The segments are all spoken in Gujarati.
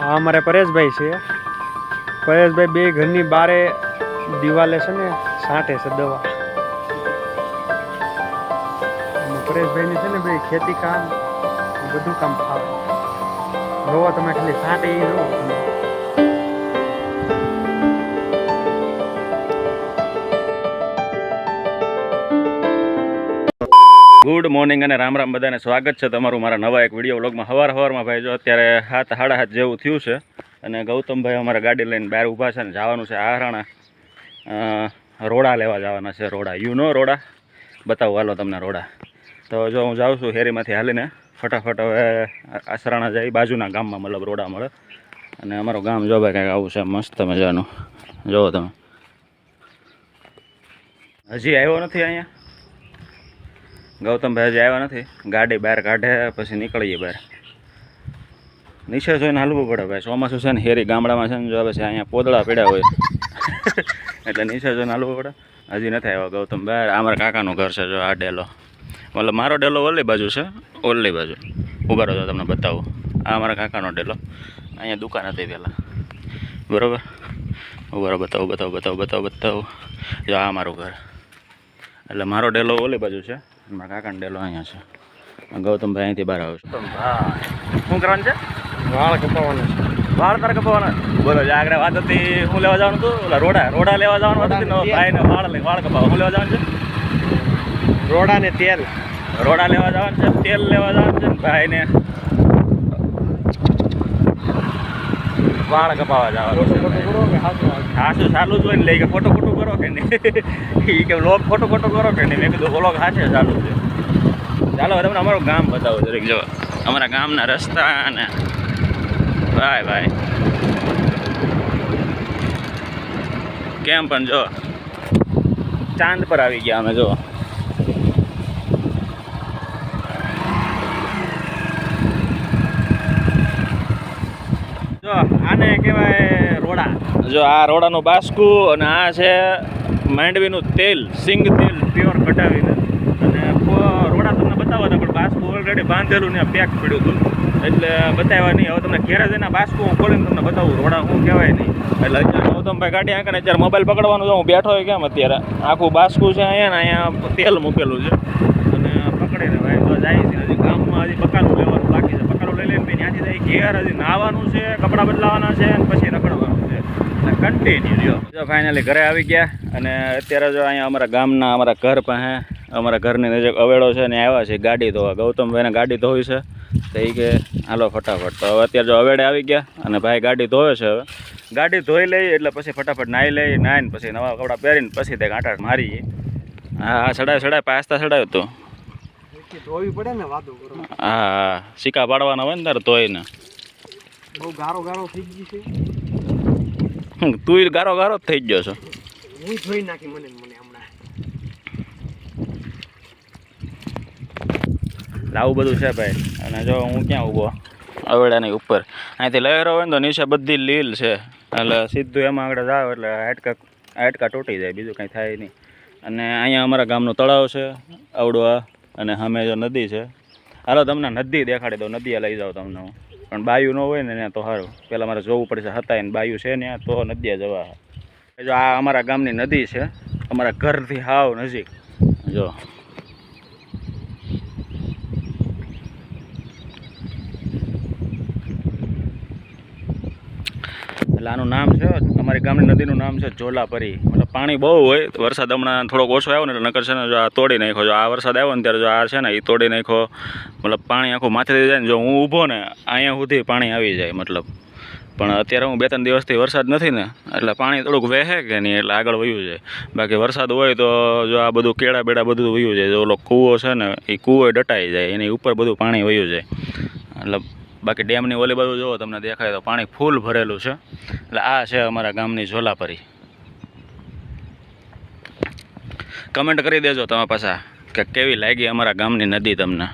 આ અમારે પરેશભાઈ છે. પરેશભાઈ બે ઘરની બારે દિવાલે છે ને છાંટે છે દવા. પરેશભાઈની છે ને ભાઈ ખેતી કામ બધું કામ ફાવે. જોવો તમે ખાલી છાંટે એ જોવો તમે. ગુડ મોર્નિંગ અને રામ રામ બધાને સ્વાગત છે તમારું મારા નવા એક વિડીયો વ્લોગમાં. સવારમાં ભાઈ જો અત્યારે 7:30 જેવું થયું છે અને ગૌતમભાઈ અમારા ગાડી લઈને બહાર ઊભા છે ને જવાનું છે આહરાણા. રોડા લેવા જવાના છે. રોડા રોડા બતાવું હાલો તમને રોડા. તો જો હું જાઉં છું હેરીમાંથી હાલીને ફટાફટ હવે આસરાણા જાય બાજુના ગામમાં મતલબ રોડા મળે. અને અમારું ગામ જો ભાઈ કંઈક આવું છે મસ્ત મજાનું. જુઓ તમે, હજી આવ્યો નથી અહીંયા ગૌતમભાઈ, હજી આવ્યા નથી. ગાડી બહાર કાઢે પછી નીકળીએ બહાર. નીચે જોઈને હાલવું પડે ભાઈ. ચોમાસું છે ને હેરી ગામડામાં છે ને જો પછી અહીંયા પોદળા પડ્યા હોય એટલે નીચે જોઈને હાલવું પડે. હજી નથી આવ્યો ગૌતમભાઈ. અમારા કાકાનું ઘર છે જો આ ડેલો. મતલબ મારો ડેલો ઓલી બાજુ છે, ઓલી બાજુ ઉભા રહો તમને બતાવું. આ અમારા કાકાનો ડેલો. અહીંયા દુકાન હતી પહેલાં, બરાબર. ઉભા રહો બતાવું. જો આ મારું ઘર. એટલે મારો ડેલો ઓલી બાજુ છે, મારા કાકાનો ડેલો અહીંયા છે. ગૌતમભાઈ અહીંથી બહાર આવ્યો છું. શું કરવાનું છે? વાળ કપાવવાના છે. વાળ તારે કપાવવાના? બોલો જે આગળ વાત હતી શું લેવા જવાનું હતું? ઓલા રોડા લેવા જવાનું હતું. ભાઈને વાળ કપાવવા શું લેવા જવાનું છે? રોડા ને તેલ. રોડા લેવા જવાનું છે, તેલ લેવા જવાનું છે. ભાઈને વાળ કપાવવા જવાનું છે. હાસું ચાલુ જ હોય ને લઈ કે ફોટો કરો કે નહીં? એ કે લોક ફોટો કરો કે નહીં? મેં કીધું બોલો હાથે ચાલુ છે. ચાલો તમને અમારું ગામ બતાવો જરીક. જો અમારા ગામના રસ્તા અને ભાઈ કેમ પણ જો ચાંદ પર આવી ગયા અમે. જો આને કહેવાય રોડા. જો આ રોડાનું બાસકું અને આ છે માંડવીનું તેલ, સિંગ તેલ પ્યોર કઢાવીને. અને રોડા તમને બતાવવા હતા પણ બાસકું ઓલરેડી બાંધેલું ને પેક પડ્યું હતું એટલે બતાવ્યા નહીં. હવે તમને ઘેરે જઈને બાસકું હું ખોલીને તમને બતાવું રોડા શું કહેવાય નહીં. એટલે અત્યારે ગૌતમભાઈ ગાડી આંકને અત્યારે મોબાઈલ પકડવાનું છે. હું બેઠો હોય કેમ અત્યારે આખું બાસકું છે અહીંયા ને અહીંયા તેલ મૂકેલું છે અને પકડીને ભાઈ તો જાય છે. હજી ગામમાં હજી પકાલું લેવાનું બાકી છે. પકાલું લઈ લઈને ત્યાંથી જાય ઘેર. હજી નાહવાનું છે, કપડાં બદલાવાના છે અને પછી રખડવાનું છે. એટલે કન્ટિન્યુ જો ફાઇનલી ઘરે આવી ગયા. અને અત્યારે જો અહીંયા અમારા ગામના અમારા ઘર પાસે અમારા ઘરની નજીક અવેડો છે ને આવ્યા છે ગાડી ધોવા. ગૌતમભાઈને ગાડી ધોવી છે તો એ કે હાલો ફટાફટ. તો હવે અત્યારે જો અવેડે આવી ગયા અને ભાઈ ગાડી ધોવે છે. હવે ગાડી ધોઈ લઈ એટલે પછી ફટાફટ નાહીને પછી નવા કપડાં પહેરીને પછી તે કાંટા મારી. હા ચડાય પાસ્તા ચડાવ્યું હતું. ધોવી પડે ને વાતો કરો. હા સિક્કા પાડવાના હોય ને તારે ધોઈને. બહુ ગારો થઈ ગઈ છે. તું ગારો જ થઈ ગયો છો. હું ધોઈ નાખી મને હમણાં. આવું બધું છે ભાઈ. અને જો હું ક્યાં ઊભો અવેડાની ઉપર. અહીંથી લહેરો હોય ને તો નીચે બધી લીલ છે એટલે સીધું એમાં આગળ જાવ એટલે હાડકા તૂટી જાય, બીજું કાંઈ થાય નહીં. અને અહીંયા અમારા ગામનું તળાવ છે આવડું. અને સામે જો નદી છે. હાલો તમને નદી દેખાડી દઉં. નદીએ લઈ જાઉં તમને હું. પણ બાયું ન હોય ને ત્યાં તો સારું. પહેલાં મારે જોવું પડશે હતા એને બાયું છે ને તો નદીએ જવા. જો આ અમારા ગામની નદી છે, અમારા ઘરથી હાવ નજીક. જો એટલે આનું નામ છે, અમારી ગામની નદીનું નામ છે જોલાપરી. મતલબ પાણી બહુ હોય. વરસાદ હમણાં થોડોક ઓછો આવ્યો ને એટલે નકર છે ને જો આ તોડી નાખ્યો. જો આ વરસાદ આવ્યો ને ત્યારે જો આ છે ને એ તોડી નાખ્યો. મતલબ પાણી આખું માથે થઈ જાય ને. જો હું ઊભો ને અહીંયા સુધી પાણી આવી જાય મતલબ. પણ અત્યારે હું 2-3 દિવસથી વરસાદ નથી ને એટલે પાણી થોડુંક વહે કે નહીં એટલે આગળ વયું જાય. બાકી વરસાદ હોય તો જો આ બધું કેળા બેડા બધું વયું જાય. જો ઓલો કૂવો છે ને એ કૂવો ડટાઈ જાય, એની ઉપર બધું પાણી વયું જાય. એટલે બાકી ડેમની ઓલી બાજુ જુઓ તમને દેખાય તો પાણી ફૂલ ભરેલું છે. એટલે આ છે અમારા ગામની જોલાપરી. કમેન્ટ કરી દેજો તમે પાછા કે કેવી લાગી અમારા ગામની નદી તમને.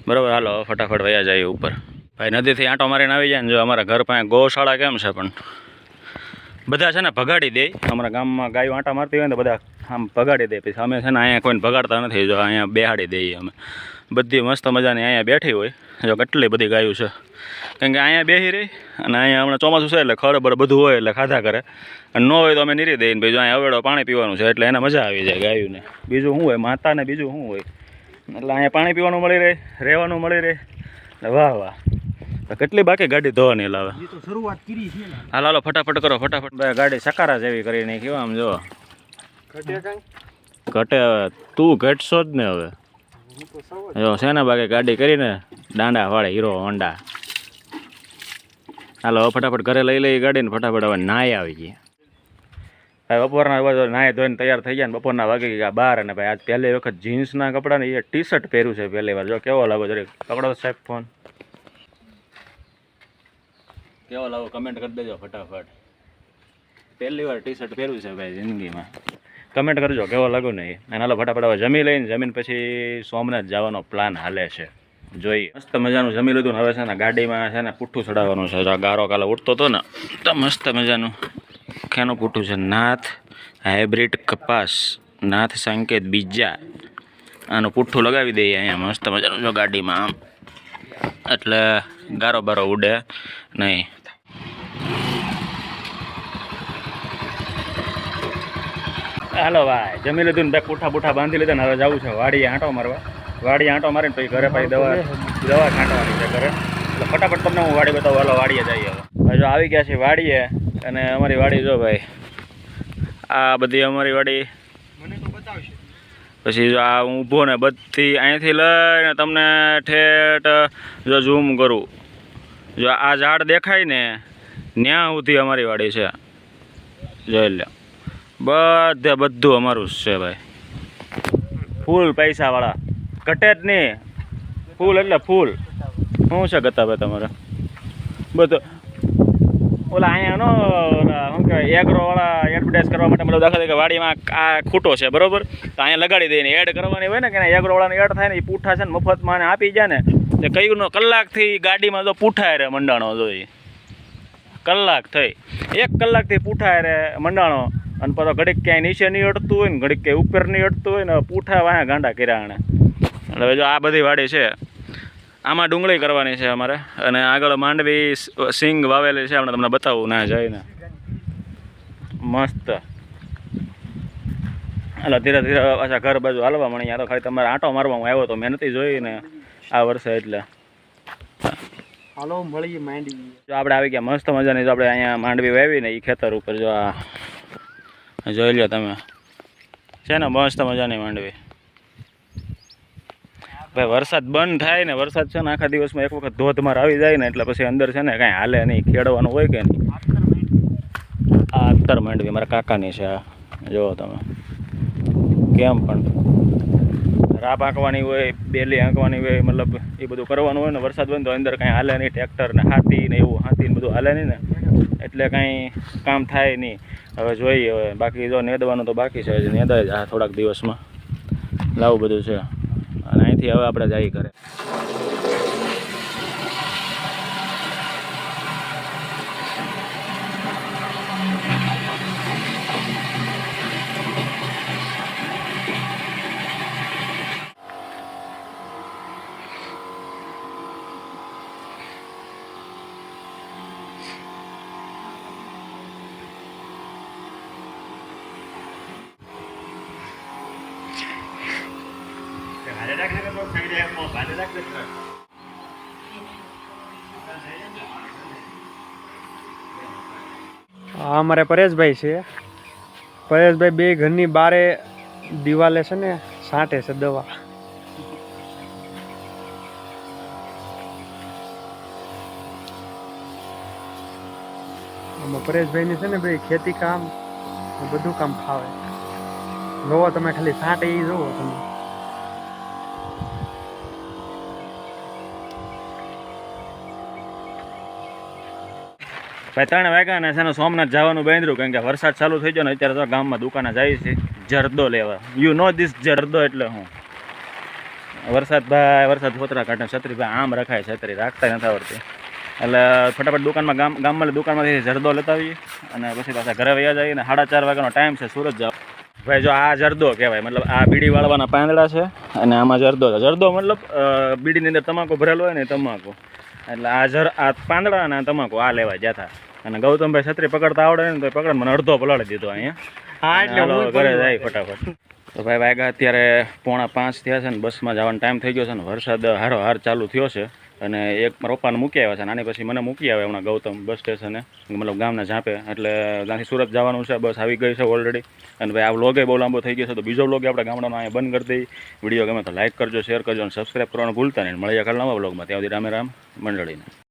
બરાબર, હાલો ફટાફટ વયા જાય ઉપર. ભાઈ નદીથી આંટો મારીને આવી જાય ને. જો અમારા ઘર પાસે ગૌશાળા કેમ છે પણ બધા છે ને ભગાડી દે. અમારા ગામમાં ગાયો આંટા મારતી હોય ને તો બધા આમ ભગાડી દે. પછી અમે છે ને અહીંયા કોઈને ભગાડતા નથી. જો અહીંયા બેહાડી દઈએ અમે. બધી મસ્ત મજાની અહીંયા બેઠી હોય. જો કેટલી બધી ગાયું છે, કારણ કે અહીંયા બેસી રહી અને અહીંયા હમણાં ચોમાસું છે એટલે ખડ બળ બધું હોય એટલે ખાધા કરે, અને ન હોય તો અમે નીરી દઈને ભાઈ જો અહીંયા અવેડો પાણી પીવાનું છે એટલે એને મજા આવી જાય ગાયુંને. બીજું શું હોય, માતાને બીજું શું હોય, એટલે અહીંયા પાણી પીવાનું મળી રહે, રહેવાનું મળી રહે. વાહ વાહ, કેટલી બાકી ગાડી ધોવાની લાવે. શરૂઆત કરી છે ને. હાલો ફટાફટ કરો, ફટાફટ. ભાઈ ગાડી સકારા જેવી કરી નાખી આમ જો. ઘટે હવે તું ઘટશો જ ને હવે. જો શેના બાકી ગાડી કરીને દાંડા વાળે હીરો હોન્ડા. હાલો ફટાફટ ઘરે લઈ લઈ ગાડીને ફટાફટ હવે નાય આવી ગઈ. ભાઈ બપોરના બાજુ નાય ધોઈને તૈયાર થઈ ગયા ને બપોરના વાગી ગયા 12 અને ભાઈ આજ પહેલી વખત જીન્સના કપડાં ને એ ટી શર્ટ પહેર્યું છે પહેલી વાર. જો કેવો લાગો જરીક પકડો સાહેબ ફોન. કેવો લાવો કમેન્ટ કરી દેજો ફટાફટ. પહેલી વાર ટી શર્ટ પહેર્યું છે ભાઈ જિંદગીમાં. કમેન્ટ કરજો કેવો લાગો ને એ. અને હાલો ફટાફટ હવે જમી લઈને જમીન પછી સોમનાથ જવાનો પ્લાન હાલે છે. જોઈએ મસ્ત મજાનું જમી લીધું ને હવે છે ને ગાડીમાં છે ને પુઠ્ઠું ચડાવવાનું છે. ગારો કાલે ઉઠતો હતો ને તો મસ્ત મજાનું ખેનું પુઠ્ઠું છે. નાથ હાઇબ્રિડ કપાસ, નાથ સંકેત બીજા, આનું પુઠ્ઠું લગાવી દઈએ અહીંયા મસ્ત મજાનું જો ગાડીમાં આમ, એટલે ગારો બારો ઉડે નહીં. હાલો ભાઈ જમી લીધું ને બે પુઠ્ઠા બુઠ્ઠા બાંધી લીધા ને હવે જવું છે વાડીએ આંટો મારવા. વાડીએ આંટો મારીને પછી ઘરે પછી દવા છાંટવાની છે ઘરે. એટલે ફટાફટ તમને હું વાડી બતાવું. હાલો વાડીએ જઈએ હવે. જો આવી ગયા છે વાડીએ અને અમારી વાડી જો ભાઈ આ બધી અમારી વાડી. મને તો બતાવશે પછી જો આ હું ઊભો ને બધી અહીંથી લઈને તમને ઠેઠ જો ઝૂમ કરું, જો આ ઝાડ દેખાય ને ત્યાં સુધી અમારી વાડી છે. જોઈ લે બધું અમારું જ છે ભાઈ. ફૂલ પૈસાવાળા, ઘટે જ નહીં. ફૂલ એટલે ફૂલ. શું છે ગતા ભાઈ તમારે બધું ઓલા અહીંયા નો શું કહેવાય એગ્રોવાળા એડવર્ટાઈઝ કરવા માટે મતલબ દાખલા કે વાડીમાં આ ખૂટો છે બરોબર, તો અહીંયા લગાડી દઈને એડ કરવાની હોય ને કે એગ્રોવાળાની એડ થાય ને એ પૂઠા છે ને મફતમાં આપી જાય ને તે કઈનો કલાકથી ગાડીમાં જો પૂઠાય રે મંડાણો જોઈ. કલાક થઈ 1 કલાકથી પૂઠાય રે મંડાણો અને પાછો ઘડીક ક્યાંય નીચે નહીં અડતું હોય ને ઘડીક ક્યાંય ઉપર નહીં અડતું હોય ને પૂઠા વાયા ગાંડા કર્યા આણે. એટલે જો આ બધી વાડી છે. આમાં ડુંગળી કરવાની છે અમારે અને આગળ માંડવી સિંગ વાવેલી છે. હમણાં તમને બતાવું ના જઈને મસ્ત. હાલો ધીરે ધીરે પાછા ઘર બાજુ હાલવા મળી. યાર તો ખાલી તમારે આંટો મારવા હું આવ્યો તો મેં નથી જોઈ ને આ વર્ષે એટલે. હાલો મળીએ માંડવી. જો આપણે આવી ગયા મસ્ત મજાની. જો આપણે અહીંયા માંડવી વાવી ને એ ખેતર ઉપર જો આ જોઈ લો તમે છે ને મસ્ત મજાની માંડવી. ભાઈ વરસાદ બંધ થાય ને વરસાદ છે ને આખા દિવસમાં એક વખત ધોધમાર આવી જાય ને એટલે પછી અંદર છે ને કાંઈ હાલે નહીં, ખેડવાનું હોય કે નહીં. આ અખ્તર માંડવી મારા કાકાની છે. આ જુઓ તમે કેમ પણ રાપ આંકવાની હોય, બેલી આંકવાની હોય, મતલબ એ બધું કરવાનું હોય ને વરસાદ બંધ તો અંદર કાંઈ હાલે નહીં. ટ્રેક્ટર ને હાથી ને એવું હાથી ને બધું હાલે નહીં ને એટલે કાંઈ કામ થાય નહીં. હવે જોઈએ હવે બાકી જો નેદવાનું તો બાકી છે, નેદાય આ થોડાક દિવસમાં લાવું બધું છે. અને અહીંથી હવે આપણે જઈએ ઘરે. હા અમારે પરેશભાઈ છે. પરેશભાઈ બે ઘરની બારે દિવાલે છે ને છાંટે છે દવા. આમાં પરેશભાઈને છે ને ભાઈ ખેતી કામ બધું કામ ફાવે. જોવો તમે ખાલી છાંટે એ જોવો તમે. ભાઈ 3 વાગ્યા ને છે ને સોમનાથ જવાનું બાંધ્યું કારણ કે વરસાદ ચાલુ થઈ ગયો ને અત્યારે તો ગામમાં દુકાને જાય છે જરદો લેવા. યુ નો ધીસ જરદો એટલે હું વરસાદ ભાઈ વરસાદ ફોતરા કાઢે. છત્રી ભાઈ આમ રખાય, છત્રી રાખતા નથી આવડતી એટલે ફટાફટ દુકાનમાં ગામમાં દુકાનમાંથી જરદો લેતા આવીએ અને પછી પાછા ઘરે વયા જઈએ. ને 4:30 વાગ્યાનો ટાઈમ છે સુરત જાવ. ભાઈ જો આ જરદો કહેવાય, મતલબ આ બીડી વાળવાના પાંદડા છે અને આમાં જરદો છે. જરદો મતલબ બીડીની અંદર તમાકુ ભરેલો હોય ને તમાકુ, એટલે આ પાંદડા અને આ તમાકુ આ લેવા ગયા હતા. અને ગૌતમભાઈ છત્રી પકડતા આવડે ને તો પકડ મને અડધો પલાળી દીધો અહીંયા. હા એટલે હાલો, હું ઘરે જાય ફટાફટ. તો ભાઈ વાગ્યા અત્યારે 4:45 થયા છે ને બસમાં જવાનો ટાઈમ થઈ ગયો છે ને વરસાદ હારો ચાલુ થયો છે. અને એક મારા પપ્પાને મૂકી આવ્યા છે, આની પછી મને મૂકી આવે હમણાં ગૌતમ બસ સ્ટેશને, મતલબ ગામના ઝાંપે. એટલે ત્યાંથી સુરત જવાનું છે, બસ આવી ગઈ છે ઓલરેડી. અને ભાઈ આ વ્લોગે બહુ લાંબો થઈ ગયો છે, તો બીજો વ્લોગ આપણે ગામડાનો અહીંયા બંધ કરી દઈએ. વિડીયો ગમે તો લાઈક કરજો, શેર કરજો અને સબસ્ક્રાઈબ કરવાનું ભૂલતા નહીં. મળીએ કાલ નવા વ્લોગમાં. ત્યાં સુધી રામે રામ મંડળીને.